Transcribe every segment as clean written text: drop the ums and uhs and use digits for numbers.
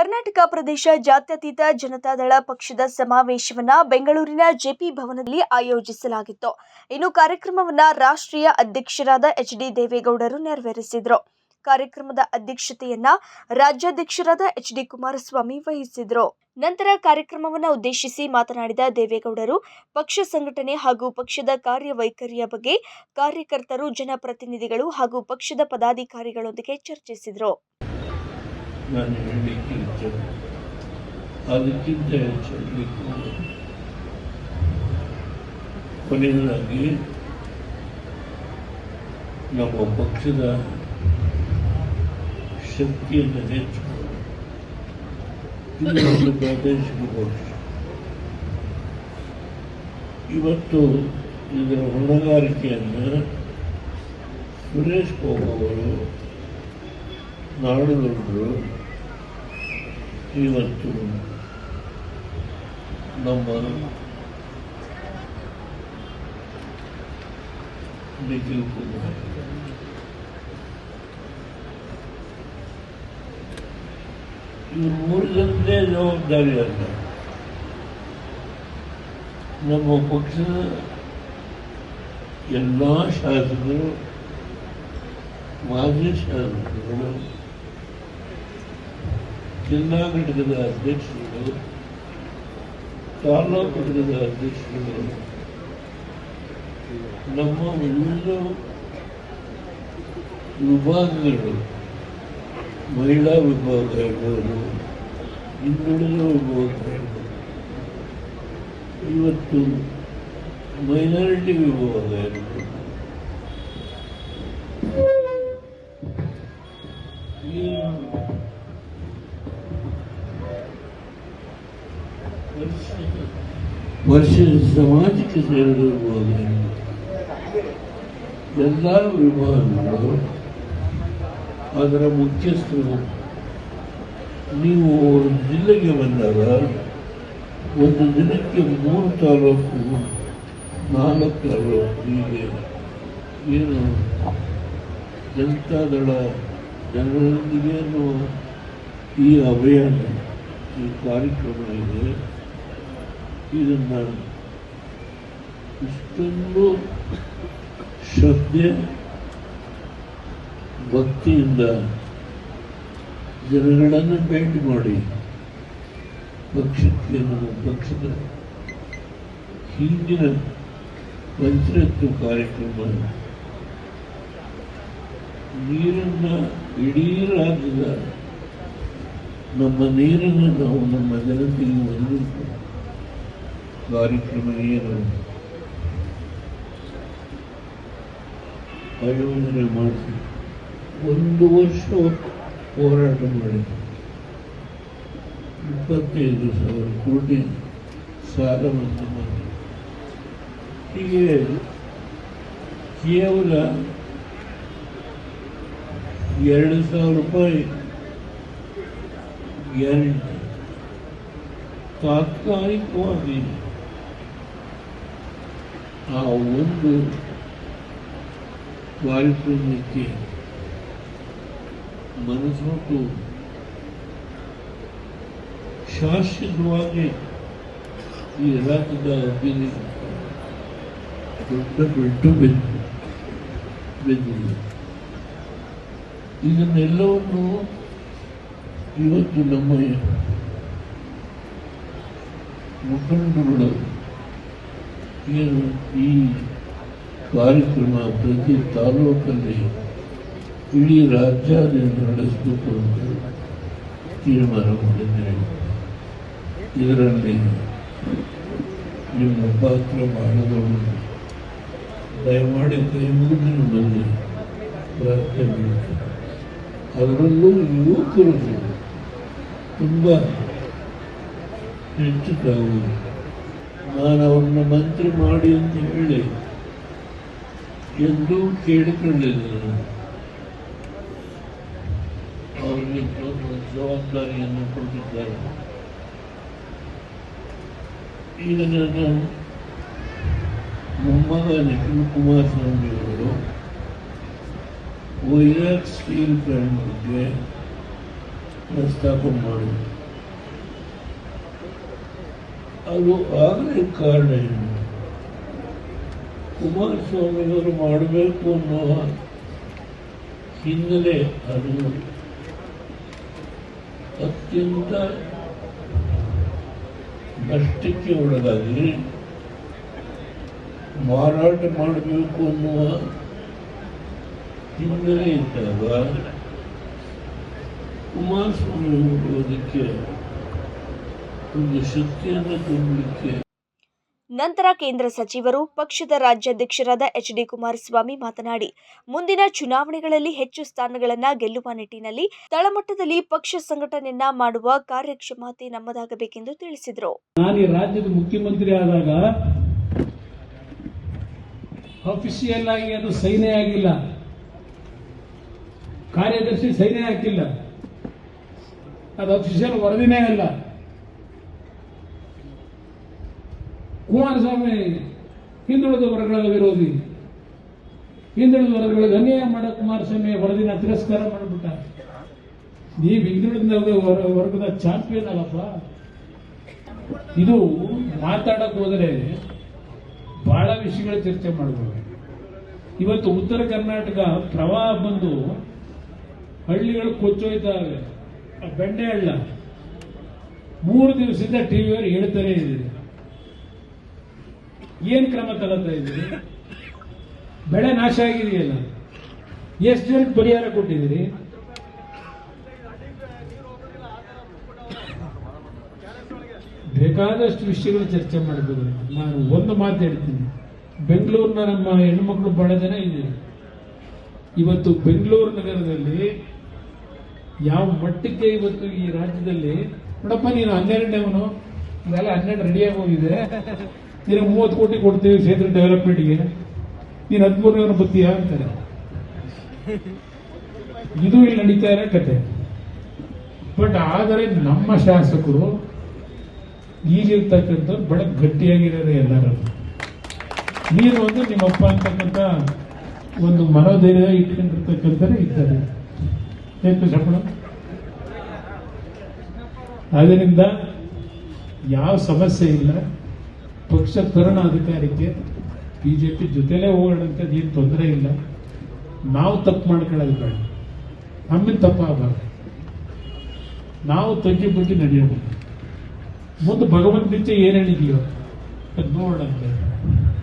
ಕರ್ನಾಟಕ ಪ್ರದೇಶ ಜಾತ್ಯತೀತ ಜನತಾದಳ ಪಕ್ಷದ ಸಮಾವೇಶವನ್ನ ಬೆಂಗಳೂರಿನ ಜೆಪಿ ಭವನದಲ್ಲಿ ಆಯೋಜಿಸಲಾಗಿತ್ತು. ಇನ್ನು ಕಾರ್ಯಕ್ರಮವನ್ನ ರಾಷ್ಟ್ರೀಯ ಅಧ್ಯಕ್ಷರಾದ ಎಚ್.ಡಿ. ದೇವೇಗೌಡರು ನೆರವೇರಿಸಿದರು. ಕಾರ್ಯಕ್ರಮದ ಅಧ್ಯಕ್ಷತೆಯನ್ನ ರಾಜ್ಯಾಧ್ಯಕ್ಷರಾದ ಎಚ್.ಡಿ. ಕುಮಾರಸ್ವಾಮಿ ವಹಿಸಿದರು. ನಂತರ ಕಾರ್ಯಕ್ರಮವನ್ನು ಉದ್ದೇಶಿಸಿ ಮಾತನಾಡಿದ ದೇವೇಗೌಡರು, ಪಕ್ಷ ಸಂಘಟನೆ ಹಾಗೂ ಪಕ್ಷದ ಕಾರ್ಯವೈಖರಿಯ ಬಗ್ಗೆ ಕಾರ್ಯಕರ್ತರು, ಜನಪ್ರತಿನಿಧಿಗಳು ಹಾಗೂ ಪಕ್ಷದ ಪದಾಧಿಕಾರಿಗಳೊಂದಿಗೆ ಚರ್ಚಿಸಿದರು. ನಾನು ಹೇಳಲಿಕ್ಕೆ ಇಚ್ಛೆ, ಅದಕ್ಕಿಂತ ಹೆಚ್ಚಾಗಿ ಕೊನೆಯದಾಗಿ ನಮ್ಮ ಪಕ್ಷದ ಶಕ್ತಿಯನ್ನು ಹೆಚ್ಚಿಕೊಂಡು ಇದು ಒಂದು ಪ್ರಾದೇಶಿಕ ಪಕ್ಷ. ಇವತ್ತು ಇದರ ಹೊಣೆಗಾರಿಕೆಯನ್ನು ಸುರೇಶ್ ಬಾಬು ಅವರು, ನಾಡುಗೌಡರು ಇವತ್ತು ನಮ್ಮ ನಿಖಿಲ್ ಕುಮಾರ್ ಇವರು ಮೂರು ಜನರೇ ಜವಾಬ್ದಾರಿ ಅಲ್ಲ. ನಮ್ಮ ಪಕ್ಷದ ಎಲ್ಲ ಶಾಸಕರು, ಮಾಜಿ ಶಾಸಕರು, ಜಿಲ್ಲಾ ಘಟಕದ ಅಧ್ಯಕ್ಷರುಗಳು, ತಾಲೂಕು ಘಟಕದ ಅಧ್ಯಕ್ಷರುಗಳು, ನಮ್ಮ ವಿವಿಧ ವಿಭಾಗಗಳು, ಮಹಿಳಾ ವಿಭಾಗ ಇರ್ಬೋದು, ಹಿಂದುಳಿದ ವಿಭಾಗ ಇರ್ಬೋದು, ಇವತ್ತು ಮೈನಾರಿಟಿ ವಿಭಾಗ ಇರ್ಬೋದು, ವರ್ಷದ ಸಮಾಜಕ್ಕೆ ಸೇರಿರುವಾಗ ಎಲ್ಲ ವಿಭಾಗಗಳು, ಅದರ ಮುಖ್ಯಸ್ಥರು, ನೀವು ಜಿಲ್ಲೆಗೆ ಬಂದಾಗ ಒಂದು ದಿನಕ್ಕೆ 3 ತಾಲೂಕು 4 ತಾಲೂಕು ಹೀಗೆ ಏನು ಜನತಾದಳ ಜನರೊಂದಿಗೆ ಅನ್ನುವ ಈ ಅಭಿಯಾನ, ಈ ಕಾರ್ಯಕ್ರಮ ಇದೆ. ಇದನ್ನು ಇಷ್ಟೊಂದು ಶ್ರದ್ಧೆ ಭಕ್ತಿಯಿಂದ ಜನಗಳನ್ನು ಭೇಟಿ ಮಾಡಿ ಪಕ್ಷಕ್ಕೆ, ನಮ್ಮ ಪಕ್ಷದ ಹಿಂದಿನ ಪಂಚಾಯತ್ ಕಾರ್ಯಕ್ರಮ, ನೀರನ್ನು ಇಡೀ ರಾಜ್ಯದ ನಮ್ಮ ನೀರನ್ನು ನಾವು ನಮ್ಮ ಜನತೆಗೆ ಒದಗಿಸುವ ಕಾರ್ಯಕ್ರಮ ಏನು ಆಯೋಜನೆ ಮಾಡಿಸಿ 1 ವರ್ಷ ಹೋರಾಟ ಮಾಡಿ 25,000 ಕೋಟಿ ಸಾಲ ಮನ್ನಾ ಮಾಡಿ, ಹೀಗೆ ಕೇವಲ 2,000 ರೂಪಾಯಿ ಗ್ಯಾರಂಟಿ ತಾತ್ಕಾಲಿಕವಾಗಿ ಆ ಒಂದು ಕಾರ್ಯಕ್ರಮಕ್ಕೆ ಮನಸ್ಸು ಶಾಶ್ವತವಾಗಿ ಈ ರಾಜ್ಯದ ಅಭಿವೃದ್ಧಿ ದೊಡ್ಡ ಬೆಟ್ಟು ಬಿದ್ದಿದೆ. ಇದನ್ನೆಲ್ಲವನ್ನು ಇವತ್ತು ನಮ್ಮ ಮುಖಂಡರುಗಳು ಏನು ಈ ಕಾರ್ಯಕ್ರಮ ಪ್ರತಿ ತಾಲೂಕಲ್ಲಿ ಇಡೀ ರಾಜ್ಯಾದ್ಯಂತ ನಡೆಸಬೇಕು ಅಂತ ತೀರ್ಮಾನ ಮಾಡಿದ್ದೇವೆ. ಇದರಲ್ಲಿ ನಿಮ್ಮ ಪಾತ್ರ ಮಾಡದವರು ದಯಮಾಡಿ ಕೈ ಮುಗಿದು ನಿಮ್ಮಲ್ಲಿ ಪ್ರಾರ್ಥನೆ ಮಾಡ್ತಾರೆ. ಅದರಲ್ಲೂ ಯುವಕರು ತುಂಬ ಹೆಚ್ಚು ತಾವು ನಾನು ಅವ್ರನ್ನ ಮಂತ್ರಿ ಮಾಡಿ ಅಂತ ಹೇಳಿ ಎಂದೂ ಕೇಳಿಕೊಳ್ಳಿಲ್ಲ. ಅವರಿಗೆ ಜವಾಬ್ದಾರಿಯನ್ನು ಕೊಟ್ಟಿದ್ದಾರೆ. ಈಗ ನನ್ನ ಮೊಮ್ಮಗ ನಿಖಿಲ್ ಕುಮಾರಸ್ವಾಮಿ ಅವರು ವೈರಾಗ್ ಸ್ಟೀಲ್ ಪ್ಲಾಂಟ್ ಬಗ್ಗೆ ಪ್ರಸ್ತಾಪ ಮಾಡಿದೆ. ಅದು ಆಗಲೇ ಕಾರಣ ಏನು, ಕುಮಾರಸ್ವಾಮಿಯವರು ಮಾಡಬೇಕು ಅನ್ನುವ ಹಿನ್ನೆಲೆ ಅದು ಅತ್ಯಂತ ನಷ್ಟಕ್ಕೆ ಒಳಗಾಗಿ ಮಾರಾಟ ಮಾಡಬೇಕು ಅನ್ನುವ ಹಿನ್ನೆಲೆ ಇದ್ದಾಗ ಕುಮಾರಸ್ವಾಮಿ ಅದಕ್ಕೆ ಒಂದು ಶಕ್ತಿಯನ್ನು ತುಂಬಲಿಕ್ಕೆ. ನಂತರ ಕೇಂದ್ರ ಸಚಿವರು ಪಕ್ಷದ ರಾಜ್ಯಾಧ್ಯಕ್ಷರಾದ ಎಚ್.ಡಿ. ಕುಮಾರಸ್ವಾಮಿ ಮಾತನಾಡಿ, ಮುಂದಿನ ಚುನಾವಣೆಗಳಲ್ಲಿ ಹೆಚ್ಚು ಸ್ಥಾನಗಳನ್ನು ಗೆಲ್ಲುವ ನಿಟ್ಟಿನಲ್ಲಿ ತಳಮಟ್ಟದಲ್ಲಿ ಪಕ್ಷ ಸಂಘಟನೆಯನ್ನ ಮಾಡುವ ಕಾರ್ಯಕ್ಷಮತೆ ನಮ್ಮದಾಗಬೇಕೆಂದು ತಿಳಿಸಿದರು. ನಾನು ಈ ರಾಜ್ಯದ ಮುಖ್ಯಮಂತ್ರಿ ಆದಾಗ ಅಫಿಷಿಯಲ್ ಆಗಿ ಅದು ಸೈನೇ ಆಗಿಲ್ಲ, ಕಾರ್ಯದರ್ಶಿ ಸೈನೇ ಹಾಕಿಲ್ಲ, ಅದು ಅಫಿಷಿಯಲ್ ವರದಿನೇ ಅಲ್ಲ. ಕುಮಾರಸ್ವಾಮಿ ಹಿಂದುಳಿದ ವರ್ಗಗಳ ವಿರೋಧಿ, ಹಿಂದುಳಿದ ವರ್ಗಗಳಿಗೆ ಅನ್ಯಾಯ ಮಾಡೋ ಕುಮಾರಸ್ವಾಮಿ ವರದಿನ ತಿರಸ್ಕಾರ ಮಾಡಿಬಿಟ್ಟ. ನೀವು ಹಿಂದುಳಿದ ವರ್ಗದ ಚಾಂಪಿಯನ್ ಅಲ್ಲಪ್ಪ. ಇದು ಮಾತಾಡಕ್ ಹೋದರೆ ಬಹಳ ವಿಷಯಗಳ ಚರ್ಚೆ ಮಾಡಬಹುದು. ಇವತ್ತು ಉತ್ತರ ಕರ್ನಾಟಕ ಪ್ರವಾಹ ಬಂದು ಹಳ್ಳಿಗಳು ಕೊಚ್ಚೋಯ್ತಾವೆ. ಬೆಂಡೆ ಹಳ್ಳ 3 ದಿವಸದಿಂದ ಟಿವಿಯವರು ಹೇಳ್ತಾನೆ ಇದ್ದೀರಿ. ಏನ್ ಕ್ರಮ ತಗೋತಾ ಇದ್ದೀರಿ? ಬೆಳೆ ನಾಶ ಆಗಿದೆಯಲ್ಲ, ಎಷ್ಟು ಜನಕ್ಕೆ ಪರಿಹಾರ ಕೊಟ್ಟಿದ್ದೀರಿ? ಬೇಕಾದಷ್ಟು ವಿಷಯಗಳು ಚರ್ಚೆ ಮಾಡಬಹುದು. ನಾನು ಒಂದು ಮಾತು ಹೇಳ್ತೀನಿ, ಬೆಂಗಳೂರಿನ ನಮ್ಮ ಹೆಣ್ಮಕ್ಳು ಬಹಳ ಜನ ಇದ್ದೀರಿ. ಇವತ್ತು ಬೆಂಗಳೂರು ನಗರದಲ್ಲಿ ಯಾವ ಮಟ್ಟಕ್ಕೆ ಇವತ್ತು ಈ ರಾಜ್ಯದಲ್ಲಿ ನೋಡಪ್ಪ, ನೀನು 12ನೇವನು, ಇದೆಲ್ಲ 12 ರೆಡಿಯಾಗಿ ಹೋಗಿದೆ, ನೀನು 30 ಕೋಟಿ ಕೊಡ್ತೀವಿ ಕ್ಷೇತ್ರ ಡೆವಲಪ್ಮೆಂಟ್ಗೆ, ನೀನು 13ನೇವನು ಬತ್ತೀಯಾ ಅಂತಾರೆ. ಇದು ಇಲ್ಲಿ ನಡೀತಾ ಇರೋ ಕತೆ. ಬಟ್ ಆದರೆ ನಮ್ಮ ಶಾಸಕರು ಈಗಿರ್ತಕ್ಕಂಥ ಬಹಳ ಗಟ್ಟಿಯಾಗಿರೋರು ಎಲ್ಲರೂ. ನೀನು ಒಂದು ನಿಮ್ಮಪ್ಪ ಅಂತಕ್ಕಂಥ ಒಂದು ಮನೋಧೈರ್ಯ ಇಟ್ಕೊಂಡಿರ್ತಕ್ಕಂಥವ್ರು ಇದ್ದಾರೆ. ಶಪಣ ಅದರಿಂದ ಯಾವ ಸಮಸ್ಯೆ ಇಲ್ಲ. ಪಕ್ಷ ತರುಣ ಅಧಿಕಾರಕ್ಕೆ ಬಿಜೆಪಿ ಜೊತೆಲೇ ಹೋಗೋಣಂತದ್ದು ಏನು ತೊಂದರೆ ಇಲ್ಲ. ನಾವು ತಪ್ಪು ಮಾಡ್ಕೊಳ್ಳೋದು ಬೇಡ, ನಮ್ಮಿಂದ ತಪ್ಪಾಗಬಾರ್ದು. ನಾವು ತಗ್ಗಿ ಬಗ್ಗೆ ನಡೆಯಬೇಕು. ಮುಂದೆ ಭಗವಂತ ನಿತ್ಯ ಏನ್ ಹೇಳಿದೆಯೋ ಅದು ನೋಡಂತೆ.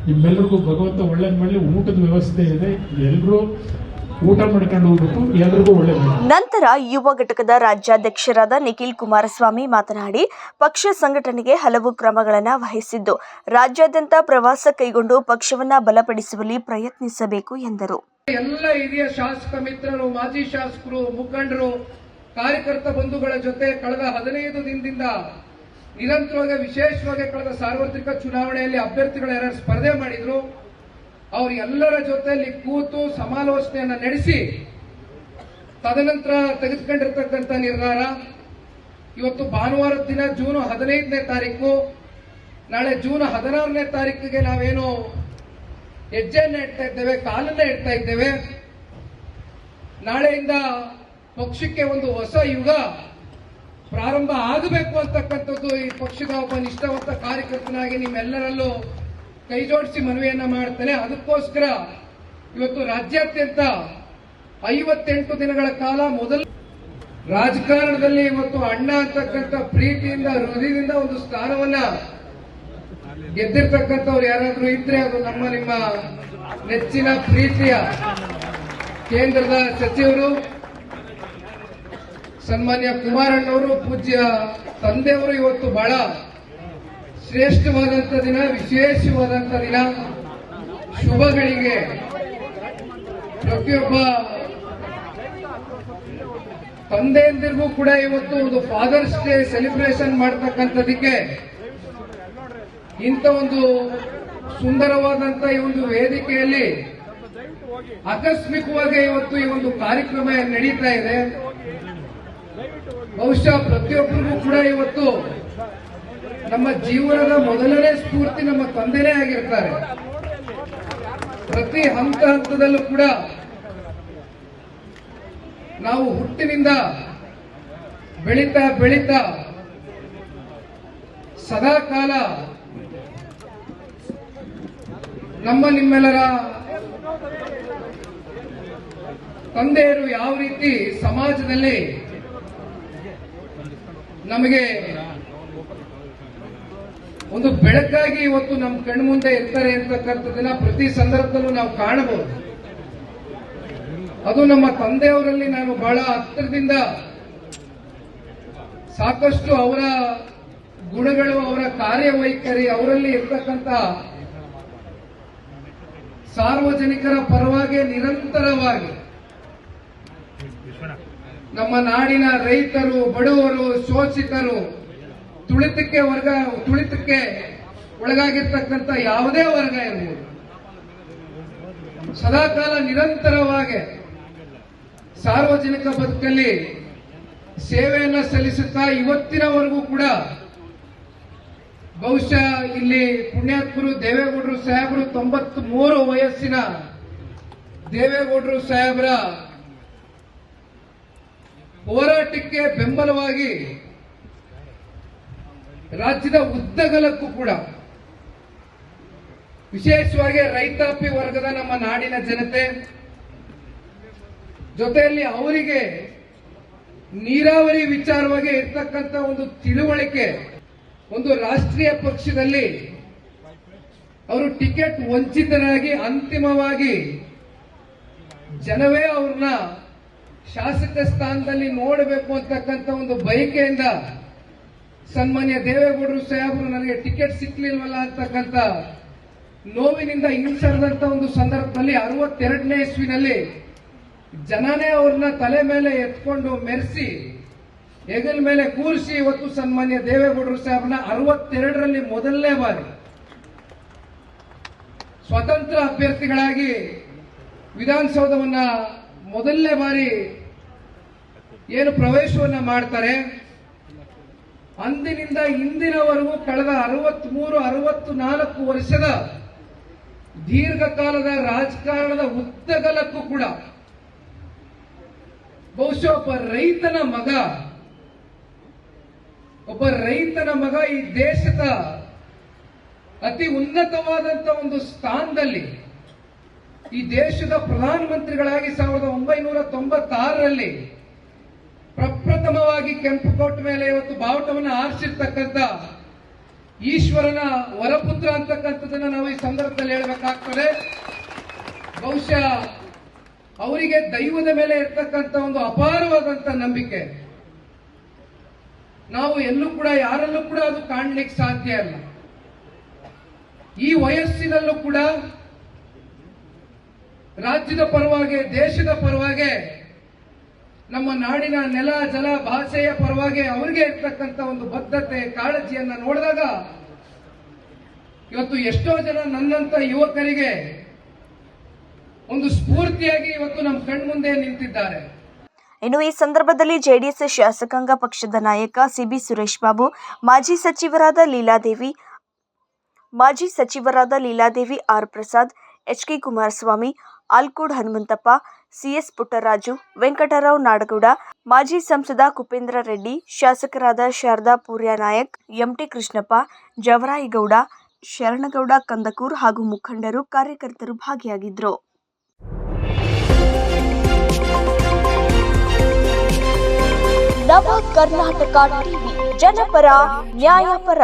ನಿಮ್ಮೆಲ್ಲರಿಗೂ ಭಗವಂತ ಒಳ್ಳೇದು ಮಾಡಲಿ. ಊಟದ ವ್ಯವಸ್ಥೆ ಇದೆ, ಎಲ್ಲರೂ ಊಟ ಮಾಡ್ಕೊಂಡು ಹೋಗ್ಬೇಕು, ಎಲ್ರಿಗೂ ಒಳ್ಳೆಯದು. ನಂತರ ಯುವ ಘಟಕದ ರಾಜ್ಯಾಧ್ಯಕ್ಷರಾದ ನಿಖಿಲ್ ಕುಮಾರಸ್ವಾಮಿ ಮಾತನಾಡಿ, ಪಕ್ಷ ಸಂಘಟನೆಗೆ ಹಲವು ಕ್ರಮಗಳನ್ನು ವಹಿಸಿದ್ದು ರಾಜ್ಯಾದ್ಯಂತ ಪ್ರವಾಸ ಕೈಗೊಂಡು ಪಕ್ಷವನ್ನ ಬಲಪಡಿಸುವಲ್ಲಿ ಪ್ರಯತ್ನಿಸಬೇಕು ಎಂದರು. ಎಲ್ಲ ಹಿರಿಯ ಶಾಸಕ ಮಿತ್ರರು, ಮಾಜಿ ಶಾಸಕರು, ಮುಖಂಡರು, ಕಾರ್ಯಕರ್ತ ಬಂಧುಗಳ ಜೊತೆ ಕಳೆದ 15 ದಿನದಿಂದ ನಿರಂತರವಾಗಿ, ವಿಶೇಷವಾಗಿ ಕಳೆದ ಸಾರ್ವತ್ರಿಕ ಚುನಾವಣೆಯಲ್ಲಿ ಅಭ್ಯರ್ಥಿಗಳು ಯಾರು ಸ್ಪರ್ಧೆ ಮಾಡಿದ್ರು ಅವರೆಲ್ಲರ ಜೊತೆಯಲ್ಲಿ ಕೂತು ಸಮಾಲೋಚನೆಯನ್ನ ನಡೆಸಿ ತದನಂತರ ತೆಗೆದುಕೊಂಡಿರ್ತಕ್ಕಂಥ ನಿರ್ಧಾರ ಇವತ್ತು ಭಾನುವಾರದ ದಿನ ಜೂನ್ 15ನೇ ತಾರೀಕು, ನಾಳೆ ಜೂನ್ 16ನೇ ತಾರೀಕಿಗೆ ನಾವೇನು ಹೆಜ್ಜೆಯನ್ನ ಇಡ್ತಾ ಇದ್ದೇವೆ, ಕಾಲನ್ನ ಇಡ್ತಾ ಇದ್ದೇವೆ. ನಾಳೆಯಿಂದ ಪಕ್ಷಕ್ಕೆ ಒಂದು ಹೊಸ ಯುಗ ಪ್ರಾರಂಭ ಆಗಬೇಕು ಅಂತಕ್ಕಂಥದ್ದು ಈ ಪಕ್ಷದ ಒಬ್ಬ ನಿಷ್ಠಾವಂತ ಕಾರ್ಯಕರ್ತನಾಗಿ ನಿಮ್ಮೆಲ್ಲರಲ್ಲೂ ಕೈ ಜೋಡಿಸಿ ಮನವಿಯನ್ನ ಮಾಡ್ತೇನೆ. ಅದಕ್ಕೋಸ್ಕರ ಇವತ್ತು ರಾಜ್ಯಾದ್ಯಂತ 58 ದಿನಗಳ ಕಾಲ ಮೊದಲ ರಾಜಕಾರಣದಲ್ಲಿ ಇವತ್ತು ಅಣ್ಣ ಅಂತಕ್ಕಂಥ ಪ್ರೀತಿಯಿಂದ, ಹೃದಯದಿಂದ ಒಂದು ಸ್ಥಾನವನ್ನ ಗೆದ್ದಿರ್ತಕ್ಕಂಥವ್ರು ಯಾರಾದ್ರೂ ಇದ್ರೆ ಅದು ನಿಮ್ಮ ನೆಚ್ಚಿನ ಪ್ರೀತಿಯ ಕೇಂದ್ರದ ಸಚಿವರು ಸನ್ಮಾನ್ಯ ಕುಮಾರಣ್ಣವರು, ಪೂಜ್ಯ ತಂದೆಯವರು. ಇವತ್ತು ಬಹಳ ಶ್ರೇಷ್ಠವಾದಂಥ ದಿನ, ವಿಶೇಷವಾದಂಥ ದಿನ. ಶುಭಗಳಿಗೆ ಪ್ರತಿಯೊಬ್ಬ ತಂದೆಯಂದಿರಿಗೂ ಕೂಡ ಇವತ್ತು ಒಂದು ಫಾದರ್ಸ್ ಡೇ ಸೆಲೆಬ್ರೇಷನ್ ಮಾಡ್ತಕ್ಕಂಥದಕ್ಕೆ ಇಂಥ ಒಂದು ಸುಂದರವಾದಂಥ ಈ ಒಂದು ವೇದಿಕೆಯಲ್ಲಿ ಆಕಸ್ಮಿಕವಾಗಿ ಇವತ್ತು ಈ ಒಂದು ಕಾರ್ಯಕ್ರಮ ನಡೀತಾ ಇದೆ. ಬಹುಶಃ ಪ್ರತಿಯೊಬ್ಬರಿಗೂ ಕೂಡ ಇವತ್ತು ನಮ್ಮ ಜೀವನದ ಮೊದಲನೇ ಸ್ಫೂರ್ತಿ ನಮ್ಮ ತಂದೆನೇ ಆಗಿರ್ತಾರೆ. ಪ್ರತಿ ಹಂತದಲ್ಲೂ ಕೂಡ ನಾವು ಹುಟ್ಟಿನಿಂದ ಬೆಳೀತಾ ಬೆಳೀತಾ ಸದಾ ಕಾಲ ನಿಮ್ಮೆಲ್ಲರ ತಂದೆಯರು ಯಾವ ರೀತಿ ಸಮಾಜದಲ್ಲಿ ನಮಗೆ ಒಂದು ಬೆಳಕಾಗಿ ಇವತ್ತು ನಮ್ಮ ಕಣ್ಮುಂದೆ ಇರ್ತಾರೆ ಅಂತಕ್ಕಂಥದ್ದನ್ನ ಪ್ರತಿ ಸಂದರ್ಭದಲ್ಲೂ ನಾವು ಕಾಣಬಹುದು. ಅದು ನಮ್ಮ ತಂದೆಯವರಲ್ಲಿ ನಾನು ಬಹಳ ಹತ್ತಿರದಿಂದ ಸಾಕಷ್ಟು ಅವರ ಗುಣಗಳು, ಅವರ ಕಾರ್ಯವೈಖರಿ, ಅವರಲ್ಲಿ ಇರ್ತಕ್ಕಂಥ ಸಾರ್ವಜನಿಕರ ಪರವಾಗಿ ನಿರಂತರವಾಗಿ ನಮ್ಮ ನಾಡಿನ ರೈತರು, ಬಡವರು, ಶೋಷಿತರು, ತುಳಿತಕ್ಕೆ ಒಳಗಾಗಿರ್ತಕ್ಕಂಥ ಯಾವುದೇ ವರ್ಗ ಇರಬಹುದು, ಸದಾಕಾಲ ನಿರಂತರವಾಗಿ ಸಾರ್ವಜನಿಕ ಬದುಕಲ್ಲಿ ಸೇವೆಯನ್ನ ಸಲ್ಲಿಸುತ್ತಾ ಇವತ್ತಿನವರೆಗೂ ಕೂಡ ಬಹುಶಃ ಇಲ್ಲಿ ಪುಣ್ಯಾತ್ಮರು ದೇವೇಗೌಡರು ಸಾಹೇಬರು 93 ವಯಸ್ಸಿನ ದೇವೇಗೌಡರು ಸಾಹೇಬರ ಹೋರಾಟಕ್ಕೆ ಬೆಂಬಲವಾಗಿ ರಾಜ್ಯದ ಉದ್ದಗಲಕ್ಕೂ ಕೂಡ ವಿಶೇಷವಾಗಿ ರೈತಾಪಿ ವರ್ಗದ ನಮ್ಮ ನಾಡಿನ ಜನತೆ ಜೊತೆಯಲ್ಲಿ ಅವರಿಗೆ ನೀರಾವರಿ ವಿಚಾರವಾಗಿ ಇರ್ತಕ್ಕಂಥ ಒಂದು ತಿಳುವಳಿಕೆ, ಒಂದು ರಾಷ್ಟ್ರೀಯ ಪಕ್ಷದಲ್ಲಿ ಅವರು ಟಿಕೆಟ್ ವಂಚಿತರಾಗಿ ಅಂತಿಮವಾಗಿ ಜನವೇ ಅವ್ರನ್ನ ಶಾಸಕ ಸ್ಥಾನದಲ್ಲಿ ನೋಡಬೇಕು ಅಂತಕ್ಕಂಥ ಒಂದು ಬಯಕೆಯಿಂದ ಸನ್ಮಾನ್ಯ ದೇವೇಗೌಡರು ಸಾಹೇಬರು ನನಗೆ ಟಿಕೆಟ್ ಸಿಕ್ಲಿಲ್ವಲ್ಲ ಅಂತಕ್ಕಂಥ ನೋವಿನಿಂದ ಹಿಂಸರಿದಂತ ಒಂದು ಸಂದರ್ಭದಲ್ಲಿ 62ನೇ ಇಸ್ವಿನಲ್ಲಿ ಜನನೇ ಅವ್ರನ್ನ ತಲೆ ಮೇಲೆ ಎತ್ಕೊಂಡು ಮೆರೆಸಿ ಹೆಗಲ ಮೇಲೆ ಕೂರಿಸಿ ಇವತ್ತು ಸನ್ಮಾನ್ಯ ದೇವೇಗೌಡರು ಸಾಹೇಬ್ರನ್ನ 62ರಲ್ಲಿ ಮೊದಲನೇ ಬಾರಿ ಸ್ವತಂತ್ರ ಅಭ್ಯರ್ಥಿಗಳಾಗಿ ವಿಧಾನಸೌಧವನ್ನ ಮೊದಲನೇ ಬಾರಿ ಏನು ಪ್ರವೇಶವನ್ನ ಮಾಡ್ತಾರೆ. ಅಂದಿನಿಂದ ಇಂದಿನವರೆಗೂ ಕಳೆದ 63-64 ವರ್ಷದ ದೀರ್ಘಕಾಲದ ರಾಜಕಾರಣದ ಉದ್ದಗಲಕ್ಕೂ ಕೂಡ ಬಹುಶಃ ಒಬ್ಬ ರೈತನ ಮಗ ಈ ದೇಶದ ಅತಿ ಉನ್ನತವಾದಂತ ಒಂದು ಸ್ಥಾನದಲ್ಲಿ ಈ ದೇಶದ ಪ್ರಧಾನಮಂತ್ರಿಗಳಾಗಿ 1996ರಲ್ಲಿ ಪ್ರಪ್ರಥಮವಾಗಿ ಕೆಂಪುಕೋಟೆ ಮೇಲೆ ಇವತ್ತು ಬಾವುಟವನ್ನು ಆರಿಸಿರ್ತಕ್ಕಂಥ ಈಶ್ವರನ ವರಪುತ್ರ ಅಂತಕ್ಕಂಥದ್ದನ್ನ ನಾವು ಈ ಸಂದರ್ಭದಲ್ಲಿ ಹೇಳಬೇಕಾಗ್ತದೆ. ಬಹುಶಃ ಅವರಿಗೆ ದೈವದ ಮೇಲೆ ಇರ್ತಕ್ಕಂಥ ಒಂದು ಅಪಾರವಾದಂತ ನಂಬಿಕೆ ನಾವು ಎಲ್ಲೂ ಕೂಡ ಯಾರಲ್ಲೂ ಕೂಡ ಅದು ಕಾಣಲಿಕ್ಕೆ ಸಾಧ್ಯ ಇಲ್ಲ. ಈ ವಯಸ್ಸಿನಲ್ಲೂ ಕೂಡ ರಾಜ್ಯದ ಪರವಾಗಿ, ದೇಶದ ಪರವಾಗಿ, ನಮ್ಮ ನಾಡಿನ ನೆಲ ಜಲ ಭಾಷೆಯ ಪರವಾಗಿ ಅವರಿಗೆ ಇರ್ತಕ್ಕಂಥ ಒಂದು ಬದ್ಧತೆ, ಕಾಳಜಿಯನ್ನ ನೋಡಿದಾಗ ಇವತ್ತು ಎಷ್ಟೋ ಜನ ನನ್ನಂತ ಯುವಕರಿಗೆ ಒಂದು ಸ್ಫೂರ್ತಿಯಾಗಿ ಇವತ್ತು ನಮ್ಮ ಕಣ್ಮುಂದೆ ನಿಂತಿದ್ದಾರೆ. ಇನ್ನು ಈ ಸಂದರ್ಭದಲ್ಲಿ ಜೆಡಿಎಸ್ ಶಾಸಕಾಂಗ ಪಕ್ಷದ ನಾಯಕ ಸಿಬಿ ಸುರೇಶ್ ಬಾಬು, ಮಾಜಿ ಸಚಿವರಾದ Leeladevi R Prasad, HK Kumaraswamy, Alkod Hanumanthappa, CS Puttaraju, Venkatarao Nadagouda, ಮಾಜಿ ಸಂಸದ ಕುಪೇಂದ್ರ ರೆಡ್ಡಿ, ಶಾಸಕರಾದ ಶಾರದಾ ಪೂರ್ಯ ನಾಯಕ್, ಎಂಟಿ ಕೃಷ್ಣಪ್ಪ, ಜವರಾಯಿಗೌಡ, ಶರಣಗೌಡ ಕಂದಕೂರ್ ಹಾಗೂ ಮುಖಂಡರು, ಕಾರ್ಯಕರ್ತರು ಭಾಗಿಯಾಗಿದ್ದರು. ನವ ಕರ್ನಾಟಕ ಟಿವಿ, ಜನಪರ ನ್ಯಾಯಪರ.